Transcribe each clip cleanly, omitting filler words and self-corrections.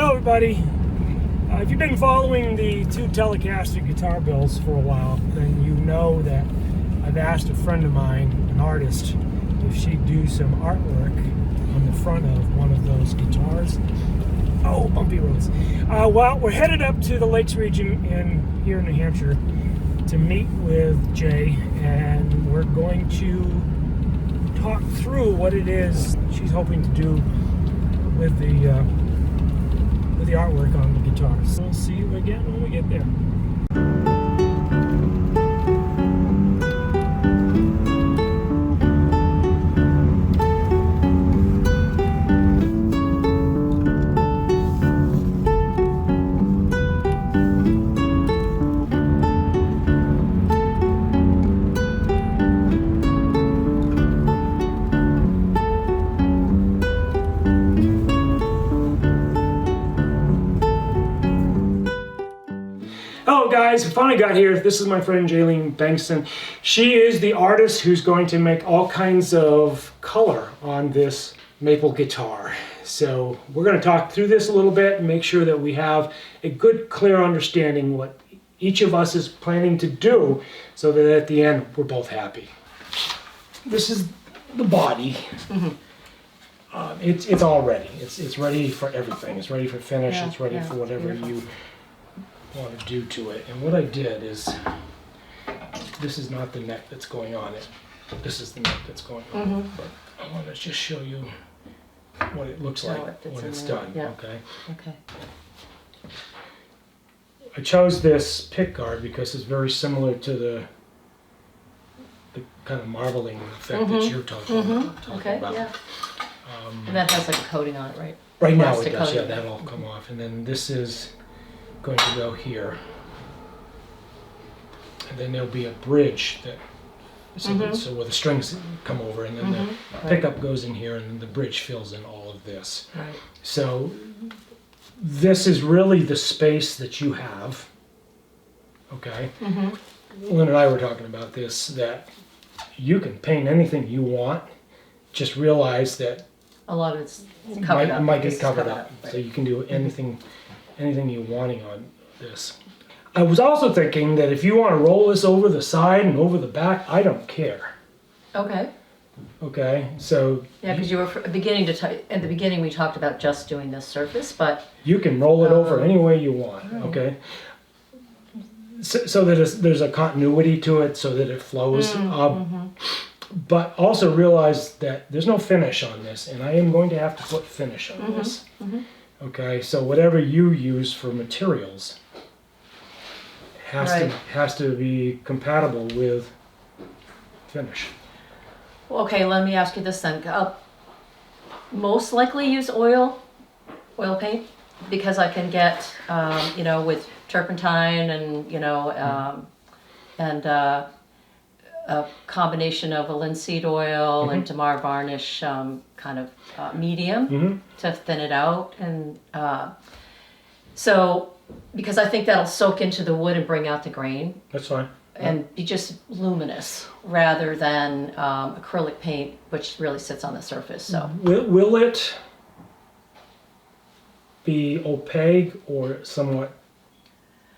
Hello everybody. If you've been following the two Telecaster guitar builds for a while, then you know that I've asked a friend of mine, an artist, if she'd do some artwork on the front of one of those guitars. Oh, bumpy roads. Well, we're headed up to the Lakes region here in New Hampshire to meet with Jay, and we're going to talk through what it is she's hoping to do with the artwork on the guitars. We'll see you again when we get there. Hello guys, we finally got here. This is my friend Jaylene Bengtson. She is the artist who's going to make all kinds of color on this maple guitar. So we're going to talk through this a little bit and make sure that we have a good, clear understanding what each of us is planning to do so that at the end we're both happy. This is the body. It's all ready. It's ready for everything. It's ready for finish. It's ready for whatever you want to do to it. And what I did is, this is not the neck that's going on it. This is the neck that's going on it. But I want to just show you what it looks like when it's done. Okay. I chose this pick guard because it's very similar to the kind of marbling effect that you're talking about. And that has like a coating on it, right? Right now it does, yeah, that'll come off. And then this is going to go here. And then there'll be a bridge that, so where the strings come over, and then the pickup goes in here, and then the bridge fills in all of this. Right. So this is really the space that you have. Okay? Lynn and I were talking about this, that you can paint anything you want, just realize that a lot of it's covered up. Might get covered up. Right. So you can do anything you're wanting on this. I was also thinking that if you want to roll this over the side and over the back, I don't care. Okay. Okay, so yeah, because you were at the beginning we talked about just doing this surface, but you can roll it over any way you want. Right. Okay, so that there's a continuity to it, so that it flows up. But also realize that there's no finish on this, and I am going to have to put finish on this. Okay, so whatever you use for materials has to be compatible with finish. Okay, let me ask you this then. Most likely use oil paint, because I can get with turpentine and and a combination of a linseed oil and Tamar varnish kind of medium to thin it out, and so because I think that'll soak into the wood and bring out the grain. That's fine. And be just luminous rather than acrylic paint, which really sits on the surface. So will it be opaque or somewhat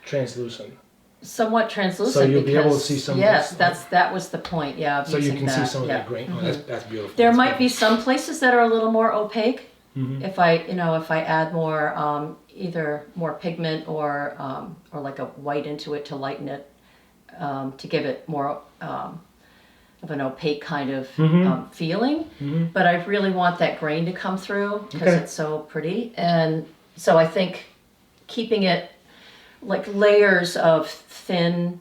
translucent? Somewhat translucent. So you'll be able to see some. Yes, that was the point. Yeah. So you can see some of that grain. Oh, that's beautiful. There might be some places that are a little more opaque. If I add more either more pigment or like a white into it to lighten it, to give it more of an opaque kind of feeling. But I really want that grain to come through because it's so pretty, and so I think keeping it like layers of thin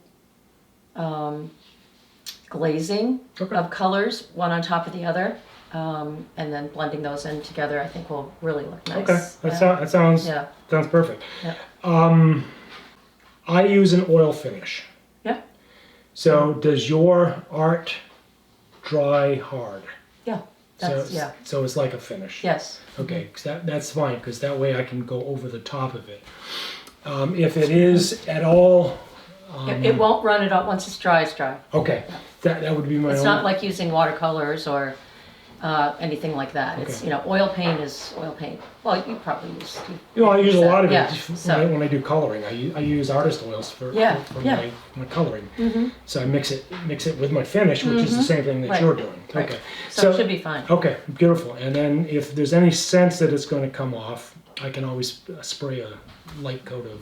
glazing of colors, one on top of the other, and then blending those in together, I think will really look nice. Okay, that sounds perfect. Yeah. I use an oil finish. Yeah. So does your art dry hard? Yeah. So it's like a finish. Yes. Okay, that's fine, because that way I can go over the top of it. If it is at all... it won't run it out once it's dry, it's dry. Okay, that would be my It's not like using watercolors or anything like that. Okay. It's, oil paint is oil paint. Well, you probably use. I use a lot of it Yeah, when I do coloring. I use artist oils for my coloring. So I mix it with my finish, which is the same thing that you're doing. Right. Okay. So it should be fine. Okay, beautiful. And then if there's any sense that it's going to come off, I can always spray a light coat of.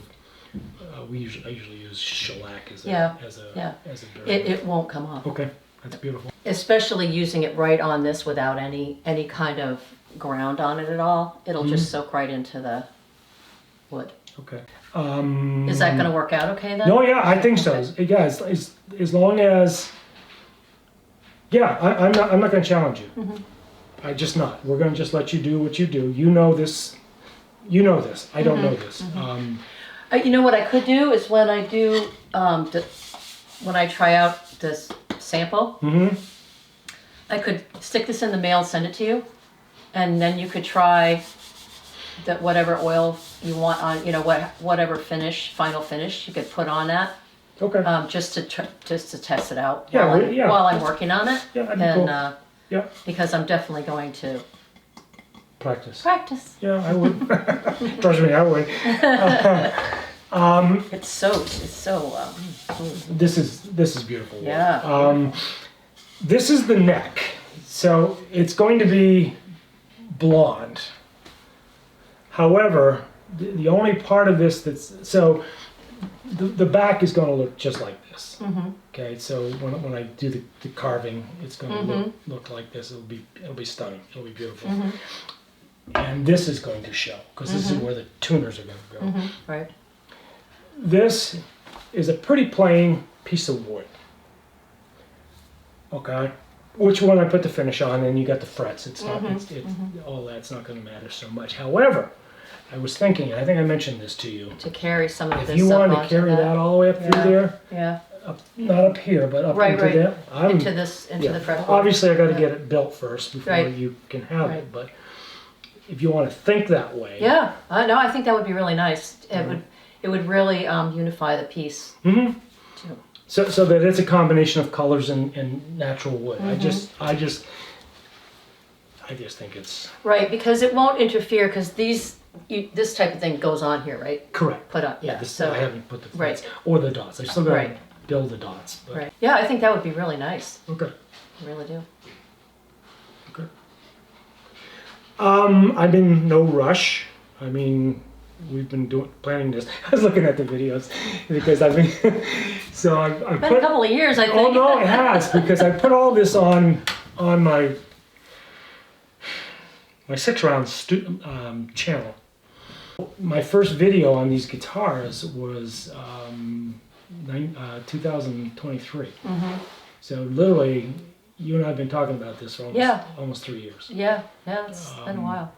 I usually use shellac as a barrier. It won't come off. Okay, that's beautiful. Especially using it right on this without any kind of ground on it at all. It'll just soak right into the wood. Okay. Is that going to work out okay then? No, yeah, I think so. Yeah, as long as. Yeah, I'm not going to challenge you. I just not. We're going to just let you do what you do. You know this. You know this. I don't know this. You know what I could do is when I do when I try out this sample, I could stick this in the mail and send it to you, and then you could try that whatever oil you want on, whatever final finish you could put on that. Okay. Just to test it out Yeah, while I'm working on it. Yeah, that'd be cool. Yeah. Because I'm definitely going to practice. Yeah, I would. Trust me, I would. It's so. This is beautiful. Yeah. This is the neck, so it's going to be blonde. However, the only part of this the back is going to look just like this. Okay, so when I do the carving, it's going to look like this. It'll be stunning. It'll be beautiful. And this is going to show because this is where the tuners are going to go. Right. This is a pretty plain piece of wood. Okay, which one I put the finish on, and you got the frets. It's not. All that's not going to matter so much. However, I was thinking, and I think I mentioned this to you. To carry some of this. If you wanted to carry that all the way up through there. Yeah. Not up here, but up into there. Into the fretboard. Obviously, I got to get it built first before you can have it. But if you want to think that way. Yeah. No, I think that would be really nice. It would really unify the piece. Too. So that it's a combination of colors and natural wood. I just think it's right because it won't interfere because this type of thing goes on here, right? Correct. Put on, I haven't put the frets or the dots. I still got to build the dots. But. Right. Yeah, I think that would be really nice. Okay. I really do. Okay. I'm in no rush. I mean, we've been planning this. I was looking at the videos because I've been so I been a couple of years, I think. Oh no, it has because I put all this on my 6-round channel. My first video on these guitars was 2023. So literally, you and I have been talking about this for almost 3 years. Yeah, it's been a while.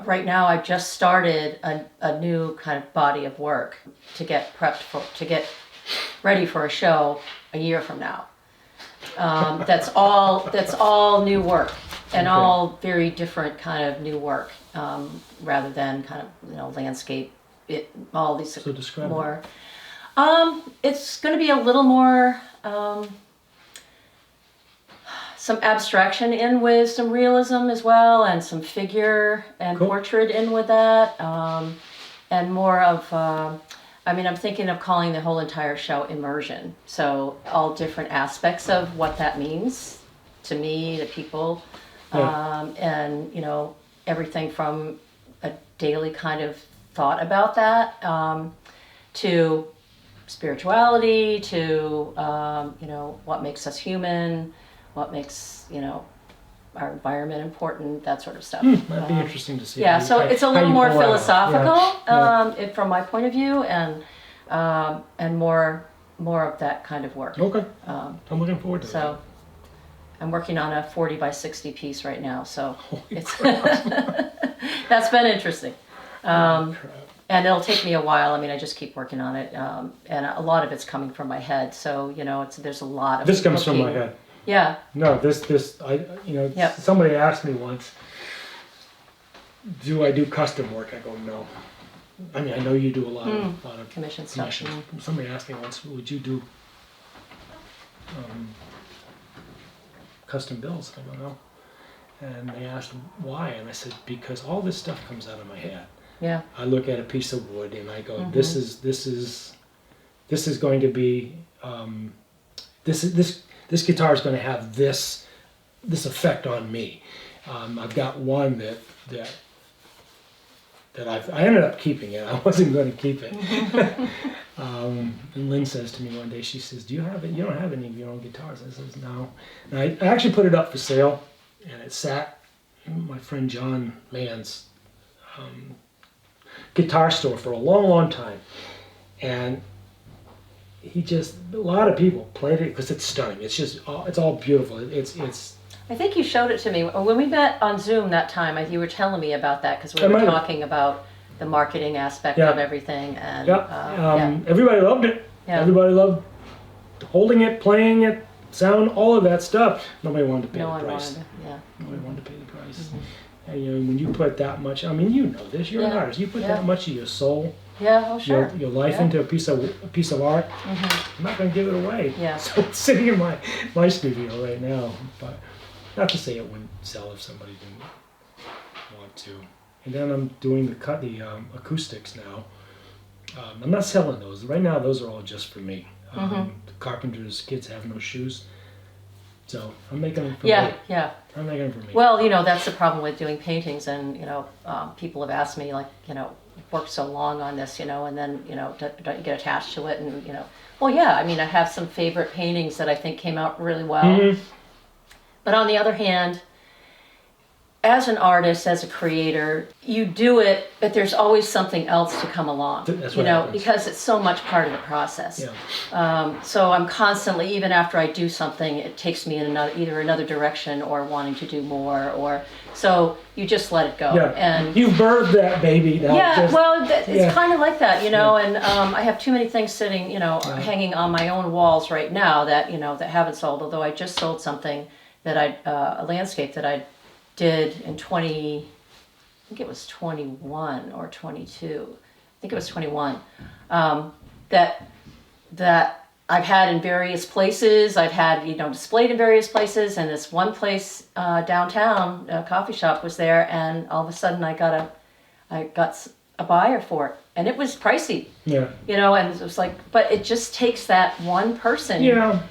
Right now, I've just started a new kind of body of work to get ready for a show a year from now. That's all new work and all very different kind of new work, rather than kind of landscape. All these so describe more. It's going to be a little more. Some abstraction in with some realism as well, and some figure and portrait in with that, and more of, I'm thinking of calling the whole entire show immersion. So all different aspects of what that means to me, to people, and everything from a daily kind of thought about that, to spirituality, to what makes us human. What makes our environment important, that sort of stuff. That'd be interesting to see. Yeah, so it's a little more philosophical from my point of view, and more of that kind of work. Okay. I'm looking forward to that. So I'm working on a 40 by 60 piece right now, so it's that's been interesting. And it'll take me a while. I just keep working on it, and a lot of it's coming from my head. So there's a lot of this comes from my head. Yeah. No, somebody asked me once, do I do custom work? I go, no. I know you do a lot of commission stuff. Somebody asked me once, would you do custom bills? I go, no. And they asked why, and I said, because all this stuff comes out of my head. Yeah. I look at a piece of wood and I go, this is going to be, this guitar is going to have this effect on me. I've got one that I ended up keeping it. I wasn't going to keep it. And Lynn says to me one day, she says, "Do you have it? You don't have any of your own guitars?" I says, "No." And I actually put it up for sale, and it sat in my friend John Mann's guitar store for a long, long time. And a lot of people played it because it's stunning. It's all beautiful. It's. I think you showed it to me when we met on Zoom that time. You were telling me about that because we were talking about the marketing aspect of everything, and everybody loved it. Yeah. Everybody loved holding it, playing it, sound, all of that stuff. Nobody wanted to pay the price. Nobody wanted to pay the price. Mm-hmm. And when you put that much, I mean, you know this. You're an artist. You put that much of your soul, your life into a piece of art. Mm-hmm. I'm not going to give it away. Yeah. So it's sitting in my studio right now, but not to say it wouldn't sell if somebody didn't want to. And then I'm doing the acoustics now. I'm not selling those right now. Those are all just for me. The carpenter's kids have no shoes, so I'm making them for me. Yeah. I'm making them for me. Well, that's the problem with doing paintings, and people have asked me, like, you've worked so long on this, and then don't you get attached to it, and well, yeah. I mean, I have some favorite paintings that I think came out really well, but on the other hand, as an artist, as a creator, you do it, but there's always something else to come along. That's what happens. Because it's so much part of the process. Yeah. So I'm constantly, even after I do something, it takes me in either another direction or wanting to do more, or so you just let it go. Yeah. And you birthed that baby. Now it's kind of like that, And I have too many things sitting, hanging on my own walls right now that that haven't sold. Although I just sold something that a landscape that I did in I think it was 21 or 22. I think it was 21. That I've had in various places. I've had displayed in various places, and this one place downtown, a coffee shop, was there, and all of a sudden I got a buyer for it, and it was pricey. Yeah. And it was like, but it just takes that one person. Yeah.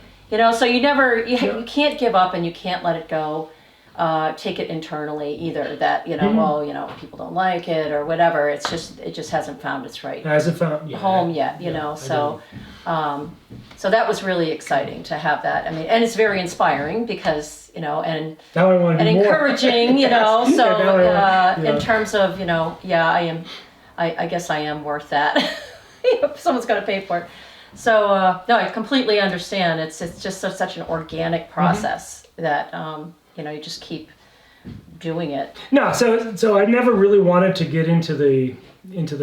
So you you can't give up, and you can't let it go. Take it internally either. That people don't like it or whatever. It just hasn't found its right home yet. So that was really exciting to have that. I mean, and it's very inspiring because and encouraging. In terms of I guess I am worth that. If someone's going to pay for it. So no, I completely understand. It's just such an organic process that. You just keep doing it. No, so I never really wanted to get into the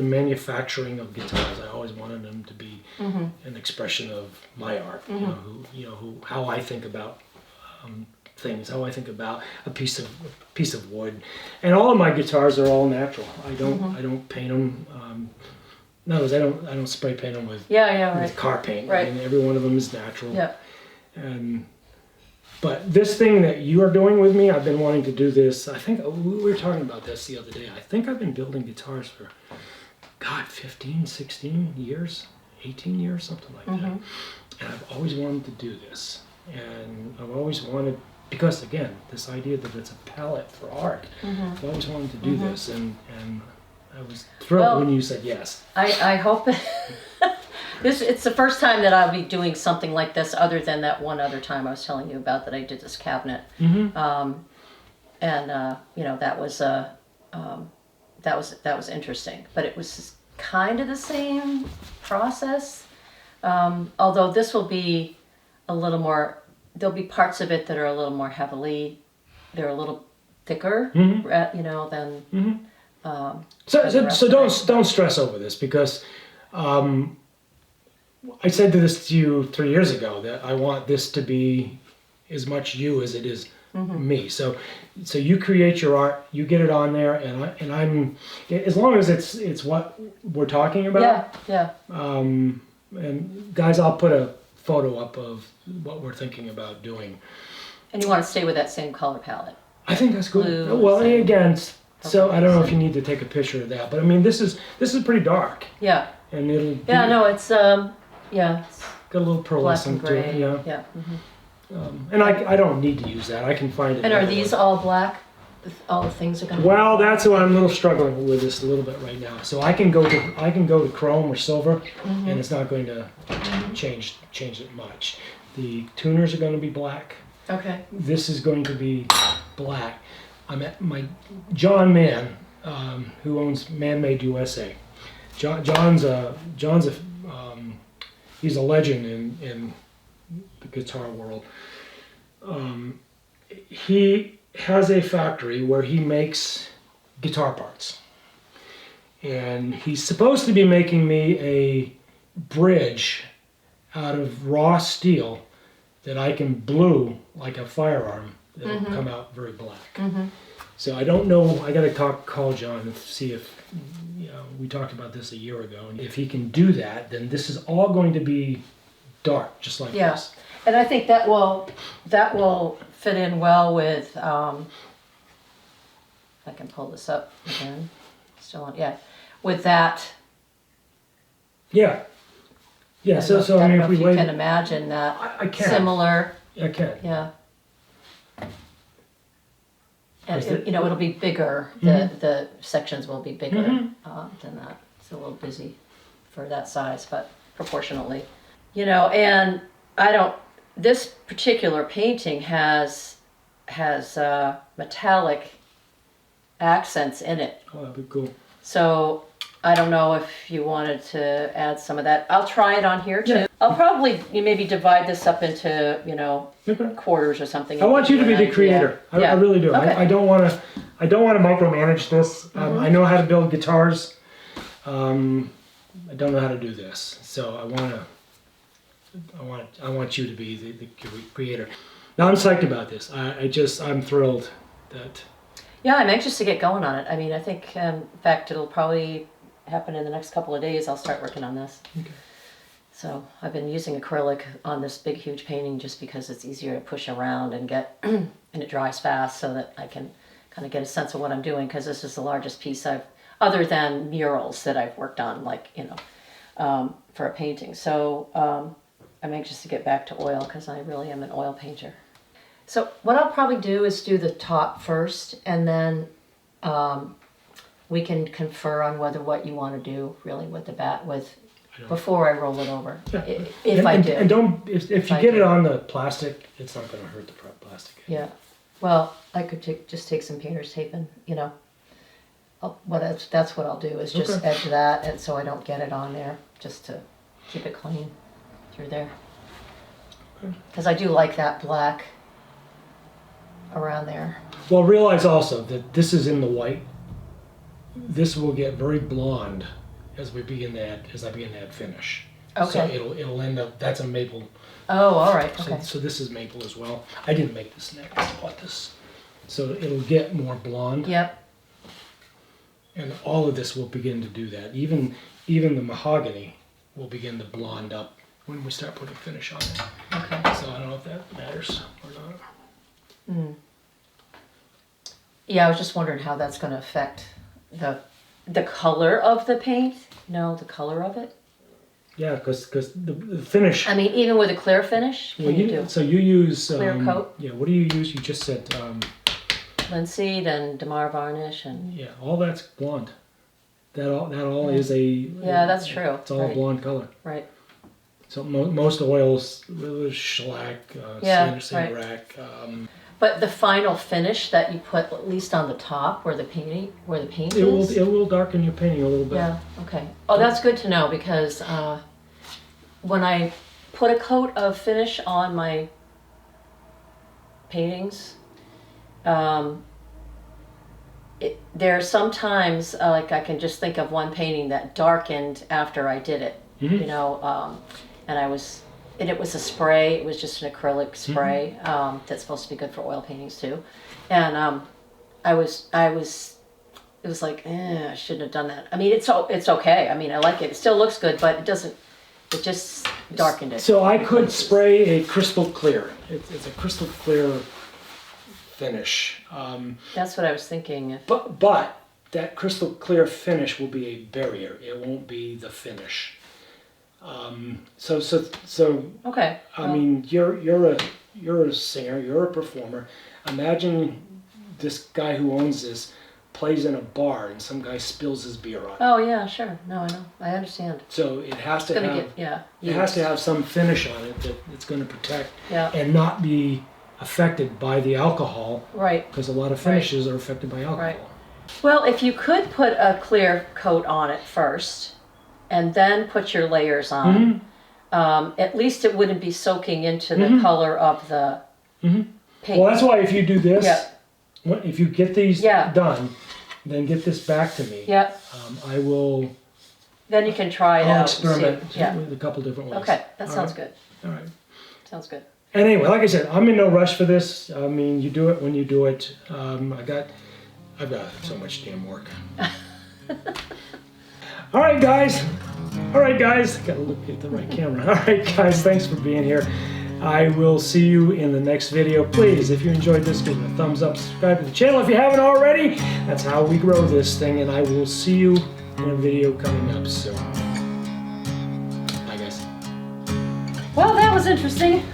manufacturing of guitars. I always wanted them to be an expression of my art. How I think about things, how I think about a piece of wood, and all of my guitars are all natural. I don't paint them. I don't spray paint them with with car paint. Right. I mean, every one of them is natural. Yeah. But this thing that you are doing with me, I've been wanting to do this. I think we were talking about this the other day. I think I've been building guitars for, 15, 16 years, 18 years, something like that. And I've always wanted to do this. And I've always wanted, because again, this idea that it's a palette for art, I've always wanted to do this. And I was thrilled when you said yes. I hope it's the first time that I'll be doing something like this, other than that one other time I was telling you about that I did this cabinet, that was interesting. But it was kind of the same process, although this will be a little more. There'll be parts of it that are a little more heavily. They're a little thicker, than. So don't stress over this, because. I said this to you 3 years ago, that I want this to be as much you as it is me. So you create your art, you get it on there, and I'm as long as it's what we're talking about. Yeah. And guys, I'll put a photo up of what we're thinking about doing. And you want to stay with that same color palette? I think that's good. blues Well, and again, so I don't know if purples you need to take a picture of that, but I mean, this is pretty dark, Yeah. and it'll Yeah, no, it's, yeah, it's got a little black pearlescent and to it. gray. Yeah. Yeah. And I don't need to use that. I can find it. And are another these one. all black? All the things are going to Well, that's why I'm a little struggling with this a little bit right now. So I can go to chrome or silver, and it's not going to change it much. The tuners are going to be black. Okay. This is going to be black. I'm at my John Mann, who owns Man Made USA. John's he's a legend in the guitar world. He has a factory where he makes guitar parts, and he's supposed to be making me a bridge out of raw steel that I can blue like a firearm that'll come out very black. So I don't know, I gotta call John and see if, we talked about this a year ago, and if he can do that, then this is all going to be dark, just like this. And I think that will fit in well with, I can pull this up again, still on, with that. Yeah. Yeah, so I I don't mean, know if we you lay, can imagine that I can. similar, I can. yeah. And Is it- it'll be bigger. The sections will be bigger than that. It's a little busy for that size, but proportionally, And this particular painting has metallic accents in it. Oh, that'd be cool. So I don't know if you wanted to add some of that. I'll try it on here too. Yeah. I'll probably maybe divide this up into, Okay. quarters or something. I want you to be Give the an creator. idea. I really do. Okay. I don't want to micromanage this. I know how to build guitars. I don't know how to do this. So I want you to be the creator. Now I'm psyched about this. I'm thrilled that. Yeah, I'm anxious to get going on it. I mean, I think, in fact, it'll probably happen in the next couple of days. I'll start working on this. Okay. So I've been using acrylic on this big, huge painting just because it's easier to push around and get, and it dries fast so that I can kind of get a sense of what I'm doing, because this is the largest piece other than murals that I've worked on, for a painting. So I'm anxious to get back to oil because I really am an oil painter. So what I'll probably do is do the top first, and then we can confer on what you want to do really with the before I roll it over. Yeah. If I do. And don't if you get it on the plastic, it's not going to hurt the plastic. Yeah. Well, I could just take some painter's tape and that's what I'll do is just edge that, and so I don't get it on there, just to keep it clean through there. Because I do like that black around there. Well, realize also that this is in the white. This will get very blonde as I begin to add finish. Okay. So it'll end up. That's a maple. Oh, all right. Okay. So this is maple as well. I didn't make this neck. I bought this. So it'll get more blonde. Yep. And all of this will begin to do that. Even the mahogany will begin to blonde up when we start putting finish on it. Okay. So I don't know if that matters or not. Yeah, I was just wondering how that's going to affect the color of the paint. No, the color of it. Yeah, because the finish. I mean, even with a clear finish, Well, so you use clear coat? Yeah. What do you use? You just said. Linseed and Damar varnish and. Yeah, all that's blonde. That all is a. Yeah, that's true. It's all blonde color. Right. So most oils, shellac, sanderac. But the final finish that you put, at least on the top where the paint is. It will darken your painting a little bit. Yeah. Okay. Oh, that's good to know, because when I put a coat of finish on my paintings, there are sometimes like I can just think of one painting that darkened after I did it. And it was a spray. It was just an acrylic spray that's supposed to be good for oil paintings too. And it was like, I shouldn't have done that. I mean, it's okay. I mean, I like it. It still looks good, but it just darkened it. So I could spray a crystal clear. It's a crystal clear finish. That's what I was thinking. But that crystal clear finish will be a barrier. It won't be the finish. So Okay. I mean, you're a singer, you're a performer. Imagine this guy who owns this plays in a bar and some guy spills his beer on it. Oh yeah, sure. No, I know. I understand. So it has to It's gonna have get it has to have some finish on it that it's going to protect Yeah. and not be affected by the alcohol, Right. because a lot of finishes are affected by alcohol. Right. Well, if you could put a clear coat on it first, and then put your layers on, at least it wouldn't be soaking into the color of the paint. Well, that's why if you do this, Yeah. if you get these Yeah. done, then get this back to me. Yeah. I will. Then you can try it I'll out. experiment And see. Yeah. with a couple different ways. Okay, that All sounds right. good. All right. Sounds good. And anyway, like I said, I'm in no rush for this. I mean, you do it when you do it. I've got so much damn work. All right, guys. Gotta look at the right camera. All right, guys. Thanks for being here. I will see you in the next video. Please, if you enjoyed this, give it a thumbs up. Subscribe to the channel if you haven't already. That's how we grow this thing. And I will see you in a video coming up soon. Bye, guys. Well, that was interesting.